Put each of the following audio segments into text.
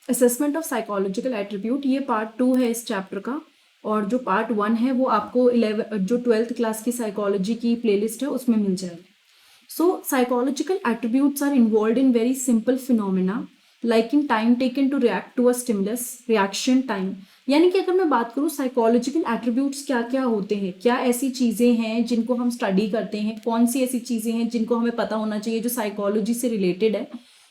Assessment of psychological attribute, ये part 2 है इस चैप्टर का, और जो पार्ट 1 है वो आपको 12th क्लास की साइकोलॉजी की प्लेलिस्ट है उसमें मिल जाएगा। So, psychological attributes are involved in very simple phenomena like in time taken to react to a stimulus, reaction time। यानी कि अगर मैं बात करूँ साइकोलॉजिकल एट्रीब्यूट्स क्या क्या होते हैं, क्या ऐसी चीज़ें हैं जिनको हम स्टडी करते हैं, कौन सी ऐसी चीज़ें हैं जिनको हमें पता होना चाहिए जो साइकोलॉजी से रिलेटेड है,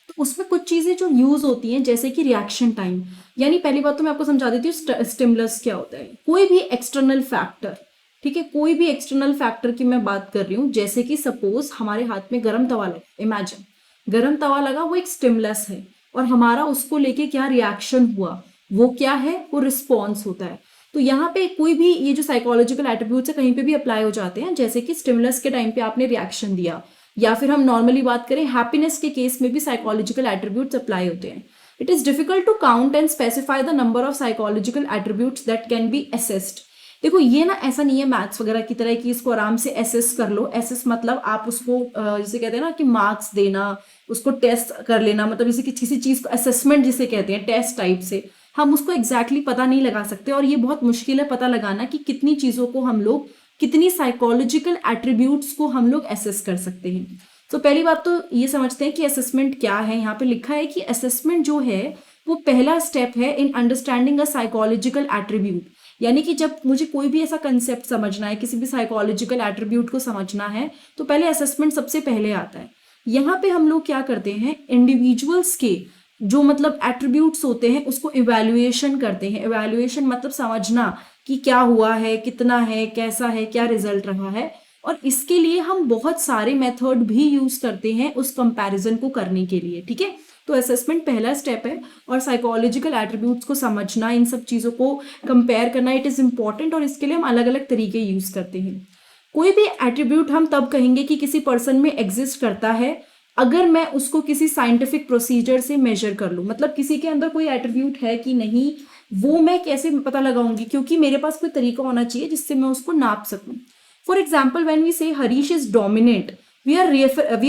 तो उसमें कुछ चीज़ें जो यूज़ होती हैं जैसे कि रिएक्शन टाइम। यानी पहली बात तो मैं आपको समझा देती हूँ स्टिमुलस क्या होता है। कोई भी एक्सटर्नल फैक्टर, ठीक है, कोई भी एक्सटर्नल फैक्टर की मैं बात कर रही हूँ, जैसे कि सपोज हमारे हाथ में गर्म तवा लगा, इमेजिन गर्म तवा लगा, वो एक स्टिमुलस है और हमारा उसको लेके क्या रिएक्शन हुआ, वो क्या है, वो रिस्पॉन्स होता है। तो यहाँ पे कोई भी ये जो साइकोलॉजिकल एट्रीब्यूट्स है कहीं पे भी अप्लाई हो जाते हैं, जैसे कि स्टिमुलस के टाइम पे आपने रिएक्शन दिया, या फिर हम नॉर्मली बात करें हैप्पीनेस के केस में भी साइकोलॉजिकल एट्रीब्यूट्स अप्लाई होते हैं। It is difficult to count and specify the number of psychological attributes that can be assessed. देखो ये ना ऐसा नहीं है मैथ्स वगैरह की तरह कि इसको आराम से एसेस कर लो। एसेस मतलब आप उसको जैसे कहते हैं ना कि मार्क्स देना, उसको टेस्ट कर लेना, मतलब जैसे कि किसी चीज को असेसमेंट जिसे कहते हैं टेस्ट टाइप से, हम उसको एग्जैक्टली पता नहीं लगा सकते, और ये बहुत मुश्किल है पता लगाना कि कितनी चीजों को हम लोग, कितनी साइकोलॉजिकल एट्रीब्यूट्स को हम लोग एसेस कर सकते हैं। तो पहली बात तो ये समझते हैं कि असेसमेंट क्या है। यहाँ पे लिखा है कि असेसमेंट जो है वो पहला स्टेप है in understanding a psychological attribute. यानी कि जब मुझे कोई भी ऐसा कंसेप्ट समझना है, किसी भी साइकोलॉजिकल एट्रीब्यूट को समझना है, तो पहले असेसमेंट सबसे पहले आता है। यहाँ पे हम लोग क्या करते हैं, इंडिविजुअल्स के जो मतलब एट्रीब्यूट्स होते हैं उसको इवैल्यूएशन करते हैं। इवैल्यूएशन मतलब समझना कि क्या हुआ है, कितना है, कैसा है, क्या रिजल्ट रहा है, और इसके लिए हम बहुत सारे मेथड भी यूज करते हैं उस कंपैरिजन को करने के लिए। ठीक है, तो असेसमेंट पहला स्टेप है, और साइकोलॉजिकल एट्रीब्यूट्स को समझना, इन सब चीज़ों को कंपेयर करना, इट इज़ इम्पॉर्टेंट, और इसके लिए हम अलग अलग तरीके यूज़ करते हैं। कोई भी एट्रीब्यूट हम तब कहेंगे कि किसी पर्सन में एग्जिस्ट करता है अगर मैं उसको किसी साइंटिफिक प्रोसीजर से मेजर कर लूँ। मतलब किसी के अंदर कोई एट्रीब्यूट है कि नहीं, वो मैं कैसे पता लगाऊंगी, क्योंकि मेरे पास कोई तरीका होना चाहिए जिससे मैं उसको नाप सकूं। For example, when we say Harish is dominant, we are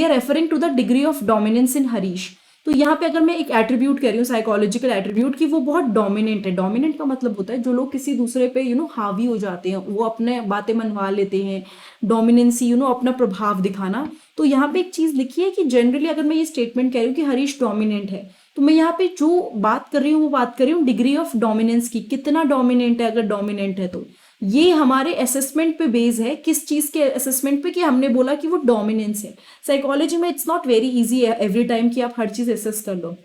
referring to the degree of dominance in Harish. तो यहाँ पे अगर मैं एक एट्रीब्यूट कह रही हूँ, साइकोलॉजिकल एट्रीब्यूट, की वो बहुत डोमिनेंट है। डोमिनेंट का मतलब होता है जो लोग किसी दूसरे पे हावी हो जाते हैं, वो अपने बातें मनवा लेते हैं। डोमिनेंसी अपना प्रभाव दिखाना। तो यहाँ पे एक चीज लिखी है कि जनरली अगर मैं ये स्टेटमेंट कह रही हूँ कि हरीश डोमिनेंट है, तो मैं यहाँ पे जो बात कर रही हूँ वो बात कर रही हूँ डिग्री ऑफ डोमिनेंस की, कितना डोमिनेंट है। अगर डोमिनेंट है तो ये हमारे असेसमेंट पे बेस है, किस चीज के असेसमेंट पे, कि हमने बोला कि वो डोमिनेंस है। साइकोलॉजी में it's not very easy every time कि आप हर चीज असेस कर लो।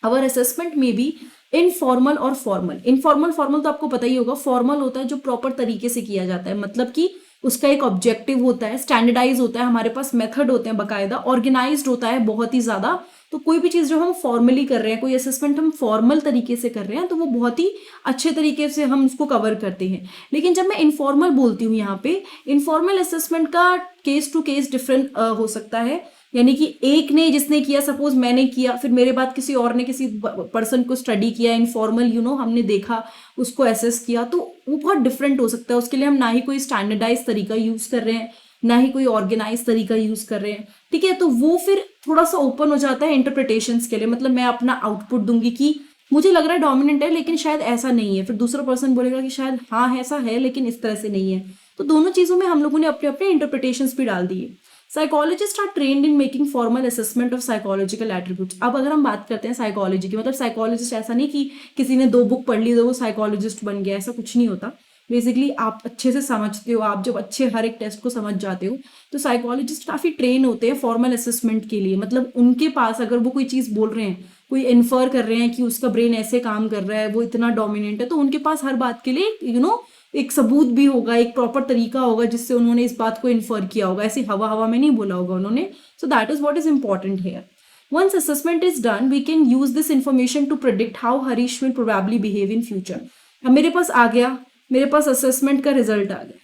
अवर असेसमेंट में भी इनफॉर्मल और फॉर्मल। फॉर्मल तो आपको पता ही होगा, फॉर्मल होता है जो प्रॉपर तरीके से किया जाता है, मतलब कि उसका एक ऑब्जेक्टिव होता है, स्टैंडर्डाइज होता है, हमारे पास मेथड होते हैं बकायदा, ऑर्गेनाइज्ड होता है बहुत ही ज्यादा। तो कोई भी चीज जो हम फॉर्मली कर रहे हैं, कोई असेसमेंट हम फॉर्मल तरीके से कर रहे हैं, तो वो बहुत ही अच्छे तरीके से हम उसको कवर करते हैं। लेकिन जब मैं इनफॉर्मल बोलती हूँ यहाँ पे, इनफॉर्मल असेसमेंट का केस टू केस डिफरेंट हो सकता है। यानी कि एक ने जिसने किया, सपोज मैंने किया, फिर मेरे बाद किसी और ने किसी पर्सन को स्टडी किया इनफॉर्मल, हमने देखा, उसको एसेस किया, तो वो बहुत डिफरेंट हो सकता है। उसके लिए हम ना ही कोई स्टैंडर्डाइज तरीका यूज कर रहे हैं, ना ही कोई ऑर्गेनाइज तरीका यूज कर रहे हैं। ठीक है, तो वो फिर थोड़ा सा ओपन हो जाता है इंटरप्रिटेशंस के लिए। मतलब मैं अपना आउटपुट दूंगी कि मुझे लग रहा है डोमिनेंट है लेकिन शायद ऐसा नहीं है, फिर दूसरा पर्सन बोलेगा कि शायद हाँ ऐसा है लेकिन इस तरह से नहीं है। तो दोनों चीजों में हम लोगों ने अपने अपने इंटरप्रिटेशंस भी डाल दिए। Psychologist are trained in making formal assessment of psychological attributes. अब अगर हम बात करते हैं साइकोलॉजी की, मतलब साइकोलॉजिस्ट ऐसा नहीं कि किसी ने 2 बुक पढ़ ली तो वो साइकोलॉजिस्ट बन गया, ऐसा कुछ नहीं होता। बेसिकली आप अच्छे से समझते हो, आप जब अच्छे हर एक टेस्ट को समझ जाते हो, तो साइकोलॉजिस्ट काफी ट्रेन होते हैं फॉर्मल असेसमेंट के लिए। मतलब उनके पास अगर वो कोई चीज बोल रहे हैं, कोई इन्फर कर रहे हैं कि उसका ब्रेन ऐसे काम कर रहा है, वो इतना डोमिनेंट है, तो उनके पास हर बात के लिए एक सबूत भी होगा, एक प्रॉपर तरीका होगा जिससे उन्होंने इस बात को इन्फर किया होगा, ऐसे हवा हवा में नहीं बोला होगा उन्होंने। So that is what is important here. Once assessment is done, we can use this information to predict how Harish will probably behave in future. अब मेरे पास आ गया, मेरे पास असेसमेंट का रिजल्ट आ गया।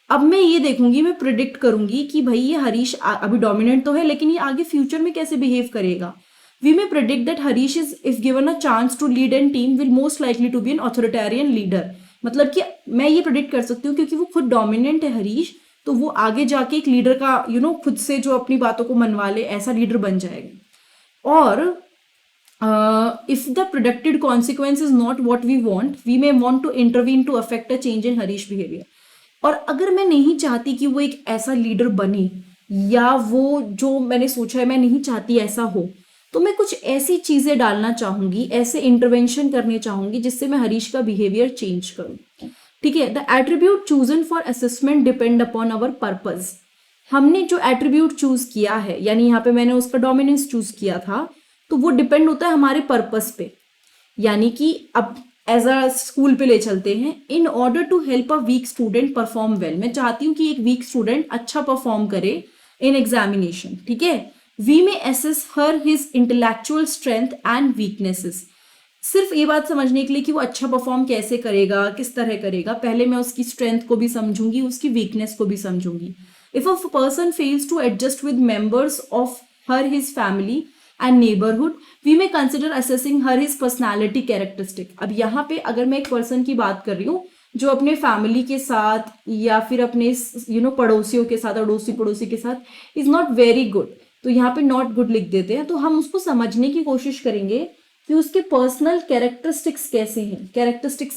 अब मैं ये देखूंगी, मैं प्रिडिक्ट करूंगी कि भाई ये हरीश अभी डोमिनेंट तो है लेकिन ये आगे फ्यूचर में कैसे बिहेव करेगा। We may predict that Harish is, if given a chance to lead a team, will most likely to be an authoritarian leader. मतलब कि मैं ये प्रिडिक्ट कर सकती हूँ क्योंकि वो खुद डोमिनेंट है हरीश, तो वो आगे जाके एक लीडर का खुद से जो अपनी बातों को मनवा ले ऐसा लीडर बन जाएगा। और if the predicted consequence is not what we want, we may want to intervene to affect a change in Harish behavior. और अगर मैं नहीं चाहती कि वो एक ऐसा लीडर बने, या वो जो मैंने सोचा है मैं नहीं चाहती ऐसा हो, तो मैं कुछ ऐसी चीजें डालना चाहूंगी, ऐसे इंटरवेंशन करने चाहूंगी जिससे मैं हरीश का बिहेवियर चेंज करूं. ठीक है. The attribute chosen for assessment depend upon our purpose. हमने जो एट्रीब्यूट चूज किया है, यानी यहाँ पे मैंने उसका डोमिनेंस चूज किया था, तो वो डिपेंड होता है हमारे पर्पस पे. यानी कि अब एज अ स्कूल पे ले चलते हैं. In order to help a weak student perform well, मैं चाहती हूँ कि एक वीक स्टूडेंट अच्छा परफॉर्म करे इन एग्जामिनेशन. ठीक है. We may assess her his intellectual strength and weaknesses. सिर्फ ये बात समझने के लिए कि वो अच्छा परफॉर्म कैसे करेगा, किस तरह करेगा, पहले मैं उसकी स्ट्रेंथ को भी समझूंगी, उसकी वीकनेस को भी समझूंगी. If a person fails to adjust with members of her his family and neighbourhood, we may consider assessing her his personality characteristic. अब यहाँ पे अगर मैं एक पर्सन की बात कर रही हूँ जो अपने फैमिली के साथ या फिर अपने पड़ोसियों के साथ, अड़ोसी पड़ोसी के साथ इज नॉट वेरी गुड, तो यहाँ पे नॉट गुड लिख देते हैं. तो हम उसको समझने की कोशिश करेंगे कि उसके पर्सनल कैरेक्टरिस्टिक्स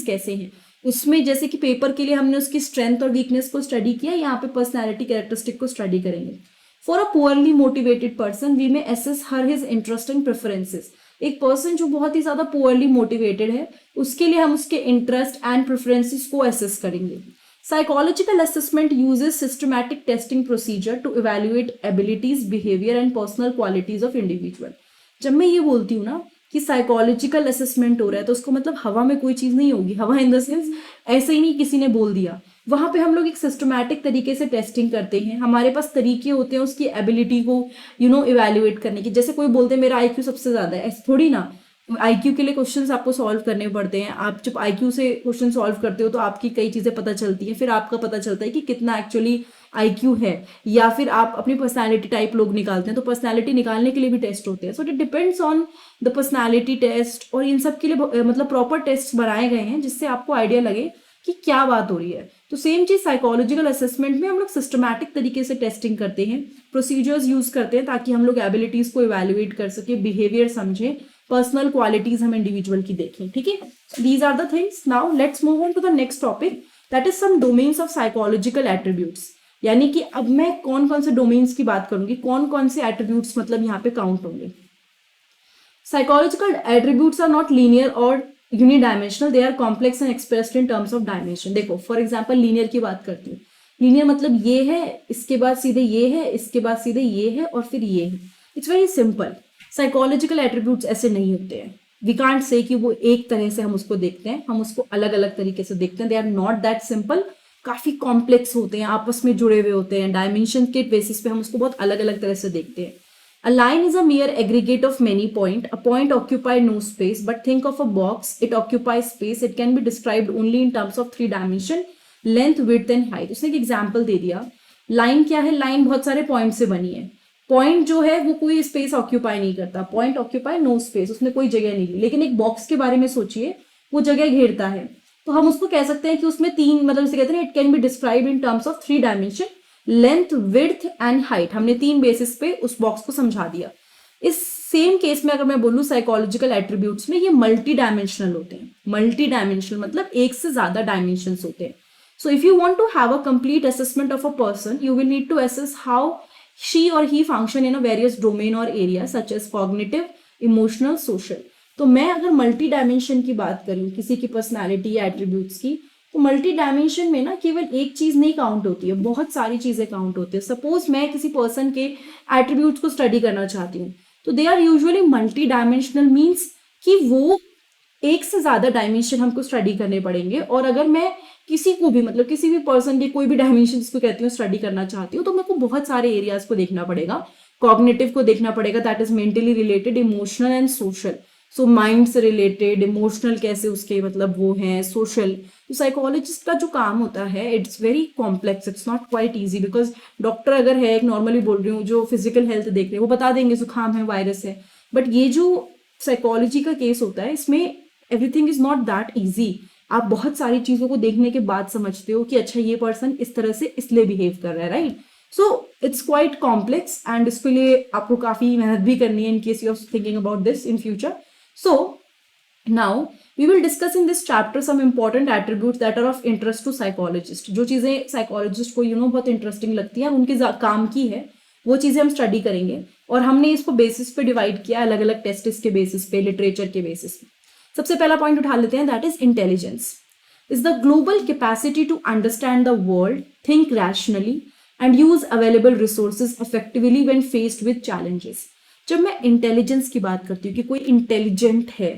कैसे हैं. उसमें जैसे कि पेपर के लिए हमने उसकी स्ट्रेंथ और वीकनेस को स्टडी किया, यहाँ पे पर्सनैलिटी कैरेक्टरिस्टिक को स्टडी करेंगे. For a poorly motivated person we may assess her his interest and preferences. एक पर्सन जो बहुत ही ज्यादा पुअरली मोटिवेटेड है, उसके लिए हम उसके इंटरेस्ट एंड प्रेफरेंसेस को एसेस करेंगे. Psychological assessment uses systematic testing procedure to evaluate abilities, behaviour and personal qualities of individual. जब मैं ये बोलती हूँ ना कि साइकोलॉजिकल असेसमेंट हो रहा है, तो उसको मतलब हवा में कोई चीज नहीं होगी. हवा इन द सेंस ऐसे ही नहीं किसी ने बोल दिया. वहां पे हम लोग एक सिस्टमैटिक तरीके से टेस्टिंग करते हैं. हमारे पास तरीके होते हैं उसकी एबिलिटी को इवेल्युएट करने की. जैसे कोई बोलते हैं मेरा आईक्यू सबसे ज्यादा है, ऐसे थोड़ी ना. आईक्यू के लिए क्वेश्चंस आपको सॉल्व करने पड़ते हैं. आप जब आईक्यू से क्वेश्चन सॉल्व करते हो तो आपकी कई चीजें पता चलती हैं. फिर आपका पता चलता है कि कितना एक्चुअली आईक्यू है. या फिर आप अपनी पर्सनालिटी टाइप लोग निकालते हैं, तो पर्सनालिटी निकालने के लिए भी टेस्ट होते हैं. So it depends on the personality test. और इन सब के लिए मतलब प्रॉपर टेस्ट बनाए गए हैं जिससे आपको आइडिया लगे कि क्या बात हो रही है. तो सेम चीज साइकोलॉजिकल असेसमेंट में हम लोग सिस्टमैटिक तरीके से टेस्टिंग करते हैं, प्रोसीजर्स यूज करते हैं ताकि हम लोग एबिलिटीज को इवेल्युएट कर सके, बिहेवियर समझें, पर्सनल क्वालिटीज हम इंडिविजुअल की देखें. ठीक है. These are the things. Now let's move on to the next topic, that is some domains of psychological attributes. यानी कि अब मैं कौन कौन से डोमेन्स की बात करूंगी, कौन कौन से एट्रीब्यूट्स मतलब यहाँ पे काउंट होंगे. Psychological attributes are not linear or unidimensional, they are complex and expressed in terms of dimension. देखो फॉर एग्जांपल लीनियर की बात करती हूँ. लीनियर मतलब ये है, इसके बाद सीधे ये है, इसके बाद सीधे ये है और फिर ये है. It's very simple. Psychological attributes ऐसे नहीं होते हैं. वी कांट से कि वो एक तरह से हम उसको देखते हैं, हम उसको अलग अलग तरीके से देखते हैं. They are not that simple. काफी कॉम्प्लेक्स होते हैं, आपस में जुड़े हुए होते हैं. डायमेंशन के बेसिस पे हम उसको बहुत अलग अलग तरह से देखते हैं. A line is a mere aggregate of many points. A point occupies no space, but think of a box. It occupies space. It can be described only in terms of 3 dimension, length, width and height. उसने एक example दे दिया. Line क्या है? Line बहुत सारे point से बनी है. पॉइंट जो है वो कोई स्पेस ऑक्यूपाई नहीं करता. पॉइंट ऑक्यूपाई नो स्पेस, उसने कोई जगह नहीं ली. लेकिन एक बॉक्स के बारे में सोचिए, वो जगह घेरता है. तो हम उसको कह सकते हैं कि उसमें 3 मतलब इसे कहते हैं it can be describe in terms of 3 dimension, length, width and height. हमने 3 बेसिस पे उस बॉक्स को समझा दिया. इस सेम केस में अगर मैं बोलूं साइकोलॉजिकल एट्रीब्यूट्स में ये मल्टी डायमेंशनल होते हैं. मल्टी डायमेंशनल मतलब एक से ज्यादा डायमेंशंस होते हैं. So if you want to have a complete assessment of a person, you will need to assess how she or he function in a various domain or area such as cognitive, emotional, social. तो मैं अगर multi dimension की बात करूं किसी की personality या attributes की, तो मल्टी डायमेंशन में ना केवल एक चीज नहीं काउंट होती है, बहुत सारी चीजें काउंट होती है. सपोज मैं किसी पर्सन के एट्रीब्यूट्स को स्टडी करना चाहती हूँ, तो they are usually multi dimensional. Means कि वो एक से ज्यादा डायमेंशन हमको स्टडी करने पड़ेंगे. और अगर मैं किसी को भी मतलब किसी भी पर्सन के कोई भी डायमेंशन जिसको कहती हूँ स्टडी करना चाहती हूँ, तो मेरे को बहुत सारे एरियाज को देखना पड़ेगा. कॉग्निटिव को देखना पड़ेगा, that is mentally related, emotional and social. So mind से रिलेटेड, इमोशनल कैसे उसके मतलब वो हैं, सोशल. तो साइकोलॉजिस्ट का जो काम होता है it's very complex, it's not quite easy. Because doctor अगर है, एक नॉर्मली बोल रही हूँ, जो फिजिकल हेल्थ देख रहे हैं वो बता देंगे जुकाम है, वायरस है. बट ये जो साइकोलॉजी का केस होता है इसमें everything is not that easy. आप बहुत सारी चीजों को देखने के बाद समझते हो कि अच्छा ये पर्सन इस तरह से इसलिए बिहेव कर रहा है, right. So it's quite complex and इसके लिए आपको काफी मेहनत भी करनी है in case you are thinking about this in future. So now we will discuss in this chapter some important attributes that are of interest to psychologist. जो चीजें साइकोलॉजिस्ट को बहुत इंटरेस्टिंग लगती है, उनके काम की है, वो चीजें हम स्टडी करेंगे. और हमने इसको बेसिस पे डिवाइड किया, अलग अलग टेस्ट के बेसिस पे, लिटरेचर के बेसिस पे. सबसे पहला पॉइंट उठा लेते हैं, that is intelligence is the global capacity to understand the world, think rationally and use available resources effectively when faced with challenges. जब मैं इंटेलिजेंस की बात करती हूँ कि कोई इंटेलिजेंट है,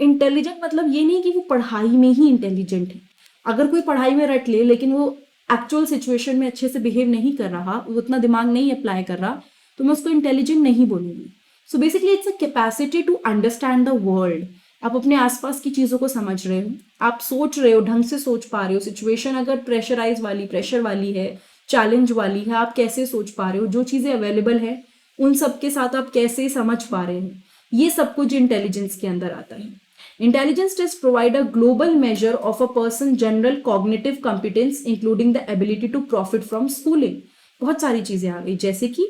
इंटेलिजेंट मतलब ये नहीं कि वो पढ़ाई में ही इंटेलिजेंट है. अगर कोई पढ़ाई में रट ले लेकिन वो एक्चुअल सिचुएशन में अच्छे से बिहेव नहीं कर रहा, वो उतना दिमाग नहीं अप्लाई कर रहा, तो मैं उसको इंटेलिजेंट नहीं बोलूंगी. So basically it's a capacity to understand the world. आप अपने आसपास की चीज़ों को समझ रहे हो, आप सोच रहे हो, ढंग से सोच पा रहे हो. सिचुएशन अगर प्रेशर वाली है, चैलेंज वाली है, आप कैसे सोच पा रहे हो, जो चीज़ें अवेलेबल है उन सब के साथ आप कैसे समझ पा रहे हो, ये सब कुछ इंटेलिजेंस के अंदर आता है. Intelligence test provide a global measure of a person general cognitive competence including the ability to profit from schooling. बहुत सारी चीजें आ गई, जैसे कि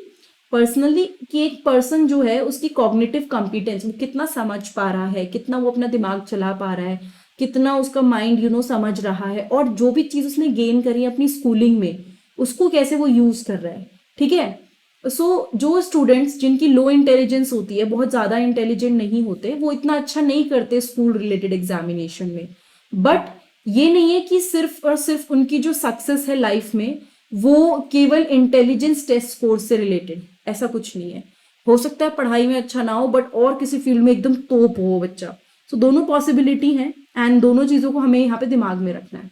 पर्सनली कि एक पर्सन जो है उसकी कॉग्निटिव कॉम्पिटेंस, वो कितना समझ पा रहा है, कितना वो अपना दिमाग चला पा रहा है, कितना उसका माइंड समझ रहा है, और जो भी चीज उसने गेन करी है अपनी स्कूलिंग में उसको कैसे वो यूज कर रहा है. ठीक है. जो स्टूडेंट्स जिनकी लो इंटेलिजेंस होती है, बहुत ज़्यादा इंटेलिजेंट नहीं होते, वो इतना अच्छा नहीं करते स्कूल रिलेटेड एग्जामिनेशन में. बट ये नहीं है कि सिर्फ और सिर्फ उनकी जो सक्सेस है लाइफ में वो केवल इंटेलिजेंस टेस्ट स्कोर से रिलेटेड, ऐसा कुछ नहीं है. हो सकता है पढ़ाई में अच्छा ना हो बट और किसी फील्ड में एकदम टॉप हो बच्चा. सो दोनों पॉसिबिलिटी हैं एंड दोनों चीज़ों को हमें यहाँ पे दिमाग में रखना है.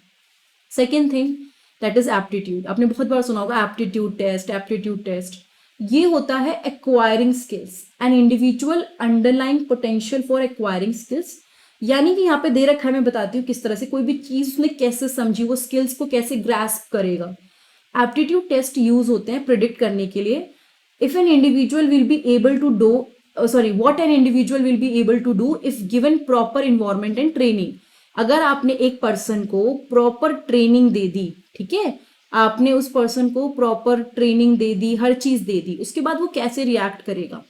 Second thing that is aptitude. आपने बहुत बार सुना होगा एप्टीट्यूड टेस्ट. ये होता है acquiring skills, an individual underlying potential for acquiring skills. यानी कि यहाँ पे दे रखा है, मैं बताती हूँ किस तरह से कोई भी चीज उसने कैसे समझी, वो स्किल्स को कैसे ग्रास्प करेगा. एप्टीट्यूड टेस्ट यूज होते हैं प्रिडिक्ट करने के लिए if an individual will be able to do what an individual will be able to do if given proper environment and training. अगर आपने एक पर्सन को प्रॉपर ट्रेनिंग दे दी, ठीक है, आपने उस पर्सन को प्रॉपर ट्रेनिंग दे दी, हर चीज दे दी, उसके बाद वो कैसे रिएक्ट करेगा.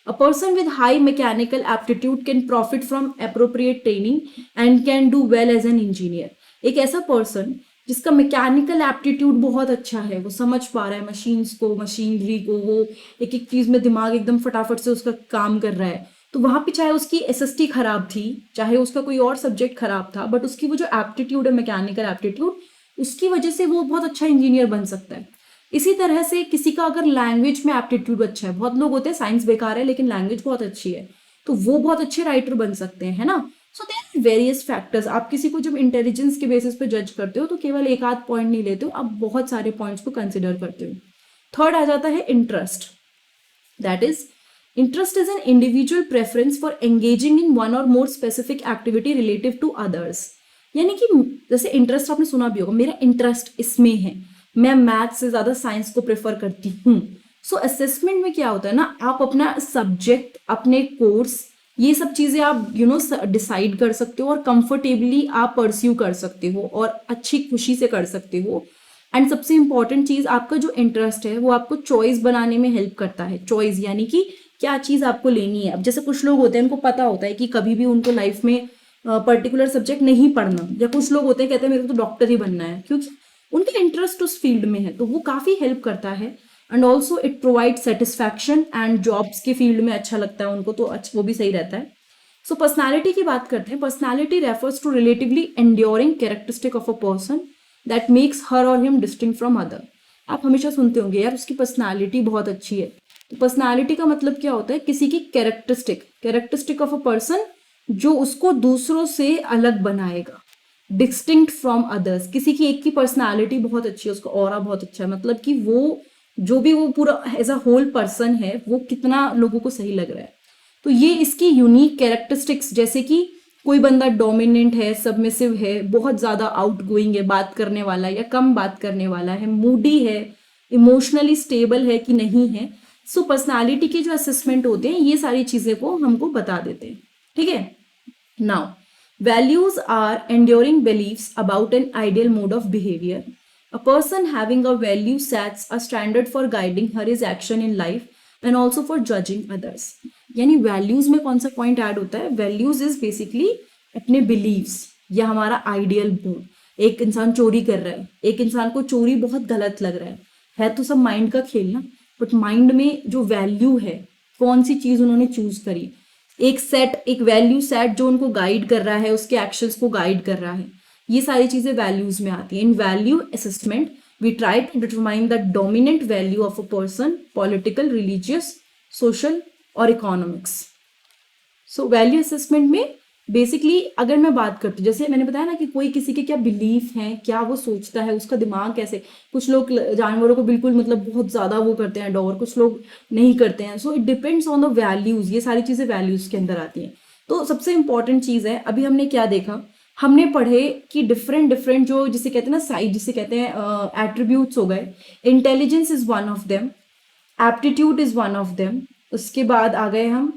A person with high mechanical aptitude can profit from appropriate training and can do well as an engineer. एक ऐसा पर्सन जिसका मैकेनिकल एप्टीट्यूड बहुत अच्छा है, वो समझ पा रहा है मशीन्स को, मशीनरी को, वो एक एक चीज में दिमाग एकदम फटाफट से उसका काम कर रहा है, तो वहां पे चाहे उसकी एसएसटी खराब थी, चाहे उसका कोई और सब्जेक्ट खराब था, बट उसकी वो जो एप्टीट्यूड है, मैकेनिकल एप्टीट्यूड, उसकी वजह से वो बहुत अच्छा इंजीनियर बन सकता है. इसी तरह से किसी का अगर लैंग्वेज में एप्टीट्यूड अच्छा है, बहुत लोग होते हैं साइंस बेकार है लेकिन लैंग्वेज बहुत अच्छी है, तो वो बहुत अच्छे राइटर बन सकते हैं, है ना. So there are various factors. आप किसी को जब इंटेलिजेंस के बेसिस पे जज करते हो तो केवल एक आध पॉइंट नहीं लेते हो, आप बहुत सारे पॉइंट्स को कंसिडर करते हो. थर्ड आ जाता है interest. That is interest is an individual preference for engaging in one or more specific activity relative to others. यानी कि जैसे इंटरेस्ट आपने सुना भी होगा, मेरा इंटरेस्ट इसमें है, मैं मैथ से ज़्यादा साइंस को प्रेफर करती हूँ. सो असेसमेंट में क्या होता है ना, आप अपना सब्जेक्ट, अपने कोर्स, ये सब चीज़ें आप डिसाइड कर सकते हो और कंफर्टेबली आप परस्यू कर सकते हो और अच्छी खुशी से कर सकते हो. एंड सबसे इंपॉर्टेंट चीज़, आपका जो इंटरेस्ट है वो आपको चॉइस बनाने में हेल्प करता है. चॉइस यानी कि क्या चीज़ आपको लेनी है. अब जैसे कुछ लोग होते हैं, उनको पता होता है कि कभी भी उनको लाइफ में पर्टिकुलर सब्जेक्ट नहीं पढ़ना, या कुछ लोग होते हैं कहते हैं मेरे को तो डॉक्टर ही बनना है, क्योंकि उनका इंटरेस्ट उस फील्ड में है, तो वो काफ़ी हेल्प करता है. And also it provide satisfaction, and jobs के फील्ड में अच्छा लगता है उनको, तो अच्छा वो भी सही रहता है. सो पर्सनैलिटी की बात करते हैं. Personality refers to relatively enduring characteristic of a person that makes her or him distinct from other. आप हमेशा सुनते होंगे यार उसकी पर्सनैलिटी बहुत अच्छी है. तो पर्सनैलिटी का मतलब क्या होता है, किसी की कैरेक्टरिस्टिक ऑफ अ पर्सन जो उसको दूसरों से अलग बनाएगा, डिस्टिंक्ट फ्रॉम अदर्स. किसी की एक की पर्सनालिटी बहुत अच्छी है, उसका ऑरा बहुत अच्छा है, मतलब कि वो जो भी वो पूरा एज अ होल पर्सन है वो कितना लोगों को सही लग रहा है. तो ये इसकी यूनिक कैरेक्टरिस्टिक्स, जैसे कि कोई बंदा डोमिनेंट है, सबमिसिव है, बहुत ज़्यादा आउटगोइंग है, बात करने वाला या कम बात करने वाला है, मूडी है, इमोशनली स्टेबल है कि नहीं है. सो पर्सनालिटी के जो असेसमेंट होते हैं ये सारी चीज़ें को हमको बता देते हैं. ठीक है. Now, values are enduring beliefs about an ideal mode of behavior. A person having a value sets a standard for guiding her his action in life and also for judging others. यानी values में कौन सा point add होता है? Values is basically अपने beliefs या हमारा ideal mood. एक इंसान चोरी कर रहा है, एक इंसान को चोरी बहुत गलत लग रहा है तो सब माइंड का खेल ना, बट माइंड में जो वैल्यू है, कौन सी चीज उन्होंने चूज करी, एक वैल्यू सेट जो उनको गाइड कर रहा है, उसके एक्शंस को गाइड कर रहा है, ये सारी चीजें वैल्यूज में आती है। In value assessment we try to determine the dominant value of a person, political, religious, social or economics. So value assessment में बेसिकली अगर मैं बात करती हूँ, जैसे मैंने बताया ना कि कोई किसी के क्या बिलीफ हैं, क्या वो सोचता है, उसका दिमाग कैसे, कुछ लोग जानवरों को बिल्कुल मतलब बहुत ज़्यादा वो करते हैं अडोर, कुछ लोग नहीं करते हैं। So it depends on the values, ये सारी चीज़ें वैल्यूज़ के अंदर आती हैं। तो सबसे इंपॉर्टेंट चीज़ है, अभी हमने क्या देखा, हमने पढ़े कि डिफरेंट जो जिसे कहते हैं ना साइड, जिसे कहते हैं एट्रीब्यूट्स हो गए। Intelligence is one of them, aptitude is one of them. उसके बाद आ गए हम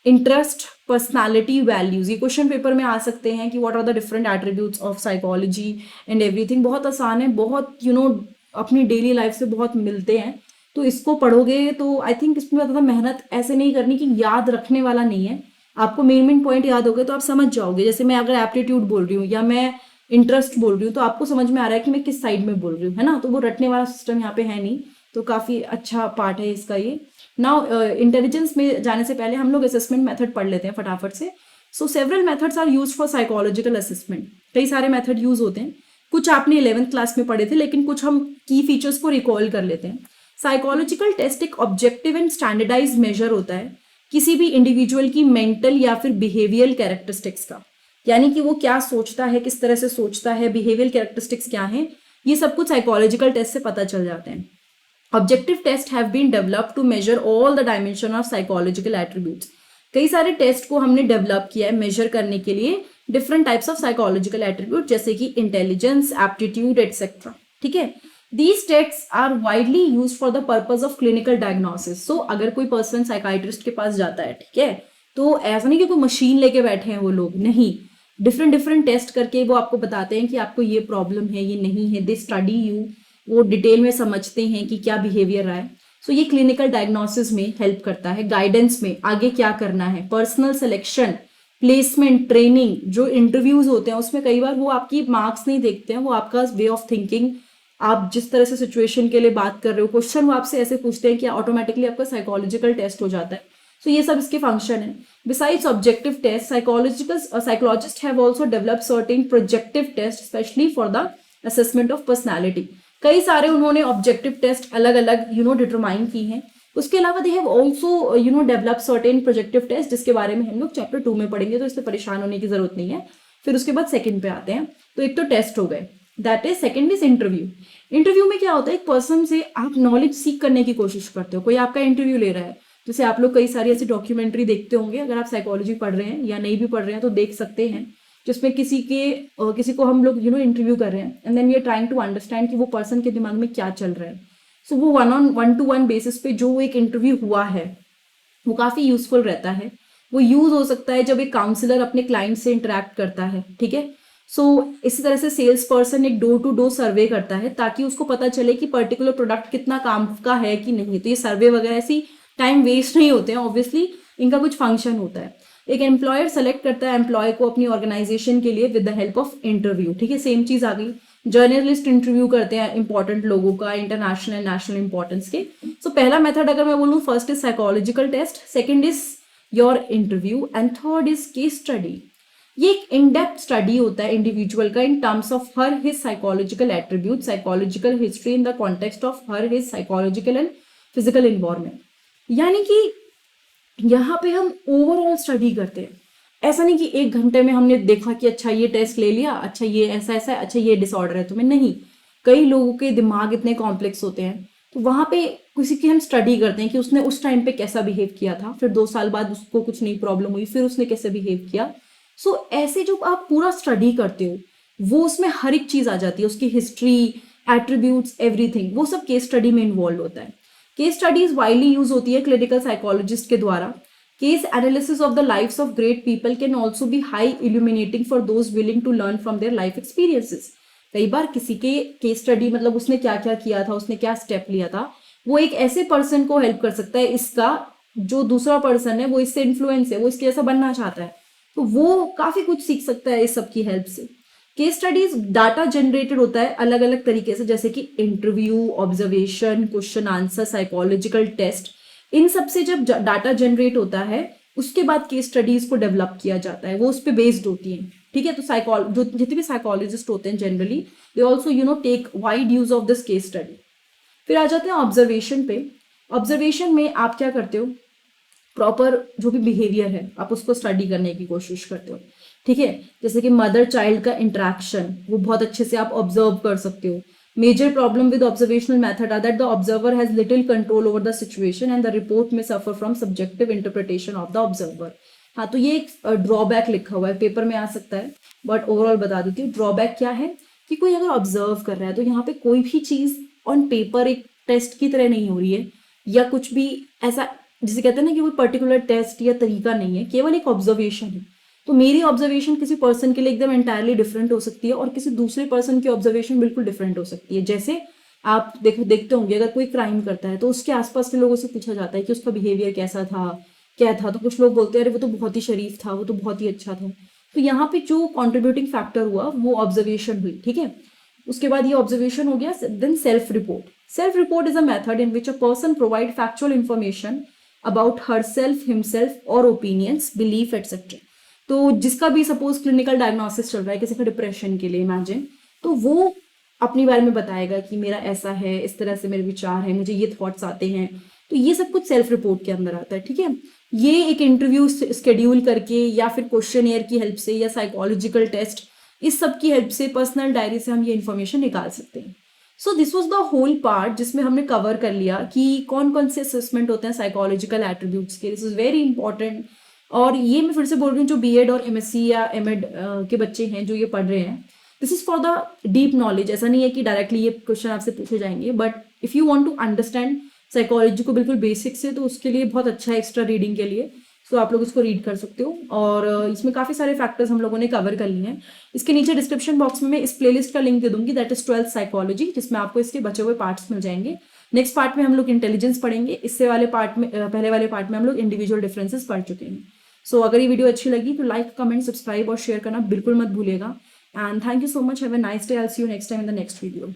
इंटरेस्ट, पर्सनालिटी, वैल्यूज। ये क्वेश्चन पेपर में आ सकते हैं कि what are the different attributes of psychology and everything. बहुत आसान है, बहुत अपनी डेली लाइफ से बहुत मिलते हैं। तो इसको पढ़ोगे तो आई थिंक इसमें ज़्यादा मेहनत ऐसे नहीं करनी कि याद रखने वाला नहीं है, आपको मेन पॉइंट याद हो गए तो आप समझ जाओगे। जैसे मैं अगर एप्टीट्यूड बोल रही हूँ या मैं इंटरेस्ट बोल रही हूँ तो आपको समझ में आ रहा है कि मैं किस साइड में बोल रही हूँ, है ना। तो वो रटने वाला सिस्टम यहाँ पे है नहीं, तो काफ़ी अच्छा पार्ट है इसका ये। नाउ इंटेलिजेंस में जाने से पहले हम लोग असेसमेंट मेथड पढ़ लेते हैं फटाफट से। So several methods are use for psychological assessment. कई सारे मेथड यूज होते हैं, कुछ आपने 11th क्लास में पढ़े थे, लेकिन कुछ हम की फीचर्स को रिकॉल कर लेते हैं। साइकोलॉजिकल टेस्ट एक ऑब्जेक्टिव एंड स्टैंडर्डाइज मेजर होता है किसी भी इंडिविजुअल की मेंटल या फिर बिहेवियरल कैरेक्टरिस्टिक्स का, यानी कि वो क्या सोचता है, किस तरह से सोचता है, बिहेवियरल कैरेक्टरिस्टिक्स क्या हैं, ये सब कुछ साइकोलॉजिकल टेस्ट से पता चल जाते हैं। Objective tests have been developed to measure all the dimension of psychological attributes. कई सारे टेस्ट को हमने डेवलप किया है मेजर करने के लिए different types of psychological attribute, जैसे कि इंटेलिजेंस, एप्टीट्यूड एटसेट्रा। ठीक है, these tests are widely used for the purpose of clinical diagnosis. So अगर कोई पर्सन साइकाइट्रिस्ट के पास जाता है, ठीक है, तो ऐसा नहीं कि कोई मशीन लेके बैठे हैं वो लोग, नहीं, डिफरेंट टेस्ट करके वो आपको बताते हैं कि आपको ये प्रॉब्लम है, ये नहीं है। दे स्टडी यू, वो डिटेल में समझते हैं कि क्या बिहेवियर रहा है। सो ये क्लिनिकल डायग्नोसिस में हेल्प करता है, गाइडेंस में आगे क्या करना है, पर्सनल सिलेक्शन, प्लेसमेंट, ट्रेनिंग। जो इंटरव्यूज होते हैं उसमें कई बार वो आपकी मार्क्स नहीं देखते हैं, वो आपका वे ऑफ थिंकिंग, आप जिस तरह से सिचुएशन के लिए बात कर रहे हो, क्वेश्चन वो आपसे ऐसे पूछते हैं कि ऑटोमेटिकली आपका साइकोलॉजिकल टेस्ट हो जाता है। सो ये सब इसके फंक्शन है। Besides objective test, psychologist have also developed certain projective test specially for the assessment of personality. कई सारे उन्होंने ऑब्जेक्टिव टेस्ट अलग अलग डिटरमाइन की हैं। उसके अलावा they have also develop certain projective test, जिसके बारे में हम लोग चैप्टर 2 में पढ़ेंगे, तो इससे परेशान होने की जरूरत नहीं है। फिर उसके बाद सेकंड पे आते हैं। तो एक तो टेस्ट हो गए, that is second is interview. Interview में क्या होता है, एक पर्सन से आप नॉलेज सीख करने की कोशिश करते हो, कोई आपका इंटरव्यू ले रहा है। जैसे आप लोग कई सारी ऐसी डॉक्यूमेंट्री देखते होंगे, अगर आप साइकोलॉजी पढ़ रहे हैं या नहीं भी पढ़ रहे हैं तो देख सकते हैं, जिसमें किसी को हम लोग इंटरव्यू कर रहे हैं and then we are trying to understand कि वो पर्सन के दिमाग में क्या चल रहा है। सो वो 1-on-1 बेसिस पे जो एक इंटरव्यू हुआ है वो काफ़ी यूजफुल रहता है। वो यूज हो सकता है जब एक काउंसलर अपने क्लाइंट से इंटरेक्ट करता है, ठीक है। सो इसी तरह से सेल्स पर्सन एक डोर टू डोर सर्वे करता है ताकि उसको पता चले कि पर्टिकुलर प्रोडक्ट कितना काम का है कि नहीं। तो ये सर्वे वगैरह ऐसी टाइम वेस्ट नहीं होते हैं, ऑब्वियसली इनका कुछ फंक्शन होता है। एक एम्प्लॉयर सेलेक्ट करता है एम्प्लॉय को अपनी ऑर्गेनाइजेशन के लिए with the help of interview, ठीक है, सेम चीज आ गई। जर्नलिस्ट इंटरव्यू करते हैं इंपॉर्टेंट लोगों का, इंटरनेशनल एंड नेशनल इंपॉर्टेंस के। सो पहला मेथड अगर मैं बोलूँ, first is psychological test, second is your interview and third is case study. ये एक इन डेप्थ स्टडी होता है इंडिविजुअल का in terms of her his psychological attribute, psychological history in the context of her his psychological and physical environment. यानी कि यहाँ पे हम ओवरऑल स्टडी करते हैं। ऐसा नहीं कि 1 घंटे में हमने देखा कि अच्छा ये टेस्ट ले लिया, अच्छा ये ऐसा ऐसा, अच्छा ये डिसऑर्डर है तुम्हें, नहीं। कई लोगों के दिमाग इतने कॉम्प्लेक्स होते हैं, तो वहाँ पे किसी की हम स्टडी करते हैं कि उसने उस टाइम पे कैसा बिहेव किया था, फिर 2 साल बाद उसको कुछ नई प्रॉब्लम हुई, फिर उसने कैसे बिहेव किया। सो ऐसे जो आप पूरा स्टडी करते हो वो उसमें हर एक चीज़ आ जाती है, उसकी हिस्ट्री, एट्रीब्यूट्स, एवरीथिंग, वो सब केस स्टडी में इन्वॉल्व होता है। केस स्टडीज वाइडली यूज होती है क्लिनिकल साइकोलॉजिस्ट के द्वारा। Case analysis of the lifes of great people can also be high illuminating for those willing to learn from their life experiences. कई बार किसी के केस स्टडी, मतलब उसने क्या क्या किया था, उसने क्या स्टेप लिया था, वो एक ऐसे पर्सन को हेल्प कर सकता है इसका जो दूसरा पर्सन है वो इससे इन्फ्लुएंस है, वो इसके जैसा बनना चाहता है, तो वो काफी कुछ सीख सकता है इस सब की हेल्प से। केस स्टडीज डाटा जनरेटेड होता है अलग अलग तरीके से, जैसे कि interview, observation, question answer, psychological test, इन सब से जब डाटा जनरेट होता है उसके बाद केस स्टडीज को डेवलप किया जाता है, वो उस पर बेस्ड होती हैं। ठीक है, तो जो जितने भी साइकोलॉजिस्ट होते हैं generally they also take wide use of this case study. फिर आ जाते हैं ऑब्जर्वेशन पे। ऑब्जर्वेशन में आप क्या करते हो, प्रॉपर जो भी बिहेवियर है आप उसको स्टडी करने की कोशिश करते हो। ठीक है, जैसे कि मदर चाइल्ड का इंटरेक्शन, वो बहुत अच्छे से आप ऑब्जर्व कर सकते हो। Major problem with observational method are that the observer has little control over the situation and the report may suffer from subjective interpretation of the observer. हाँ, तो ये एक ड्रॉबैक लिखा हुआ है, पेपर में आ सकता है, बट ओवरऑल बता देती हूँ ड्रॉबैक क्या है कि कोई अगर ऑब्जर्व कर रहा है तो यहाँ पे कोई भी चीज ऑन पेपर एक टेस्ट की तरह नहीं हो रही है, या कुछ भी ऐसा जिसे कहते हैं ना कि कोई पर्टिकुलर टेस्ट या तरीका नहीं है, केवल एक ऑब्जर्वेशन है। तो मेरी ऑब्जर्वेशन किसी पर्सन के लिए एकदम एंटायरली डिफरेंट हो सकती है और किसी दूसरे पर्सन की ऑब्जर्वेशन बिल्कुल डिफरेंट हो सकती है। जैसे आप देखते होंगे अगर कोई क्राइम करता है तो उसके आसपास के लोगों से पूछा जाता है कि उसका बिहेवियर कैसा था, क्या था, तो कुछ लोग बोलते हैं अरे वो तो बहुत ही शरीफ था, वो तो बहुत ही अच्छा था। तो यहाँ पे जो कॉन्ट्रीब्यूटिंग फैक्टर हुआ वो ऑब्जर्वेशन हुई। ठीक है, उसके बाद ये ऑब्जर्वेशन हो गया। Then self report. Self report is a method in which a person provide factual information about herself, himself or opinions, belief etcetera. तो जिसका भी सपोज क्लिनिकल डायग्नोसिस चल रहा है किसी का डिप्रेशन के लिए इमेजिन, तो वो अपने बारे में बताएगा कि मेरा ऐसा है, इस तरह से मेरे विचार हैं, मुझे ये थॉट्स आते हैं। तो ये सब कुछ सेल्फ रिपोर्ट के अंदर आता है। ठीक है, ये एक इंटरव्यू स्केड्यूल करके या फिर क्वेश्चन की हेल्प से या साइकोलॉजिकल टेस्ट, इस सब की हेल्प से, पर्सनल डायरी से हम ये इन्फॉर्मेशन निकाल सकते हैं। So this was the whole part जिसमें हमने कवर कर लिया कि कौन कौन से असेसमेंट होते हैं साइकोलॉजिकल एट्रीब्यूट्स के। This is very important. और ये मैं फिर से बोल रही हूँ, जो बीएड और एमएससी या एमएड के बच्चे हैं जो ये पढ़ रहे हैं, this is for the deep knowledge. ऐसा नहीं है कि डायरेक्टली ये क्वेश्चन आपसे पूछे जाएंगे, but if you want to understand psychology को बिल्कुल बेसिक से, तो उसके लिए बहुत अच्छा है एक्स्ट्रा रीडिंग के लिए। सो आप लोग इसको रीड कर सकते हो। और इसमें काफ़ी सारे फैक्टर्स हम लोगों ने कवर कर लिए हैं। इसके नीचे डिस्क्रिप्शन बॉक्स में मैं इस प्लेलिस्ट का लिंक दे दूंगी, दैट इज 12th साइकोलॉजी, जिसमें आपको इसके बचे हुए पार्ट्स मिल जाएंगे। नेक्स्ट पार्ट में हम लोग इंटेलिजेंस पढ़ेंगे। इससे वाले पार्ट में पहले वाले पार्ट में हम लोग इंडिविजुअल डिफरेंसेस पढ़ चुके हैं। सो अगर ये वीडियो अच्छी लगी तो लाइक, कमेंट, सब्सक्राइब और शेयर करना बिल्कुल मत भूलिएगा। And thank you so much. Have a nice day. I will see you next time in the next video.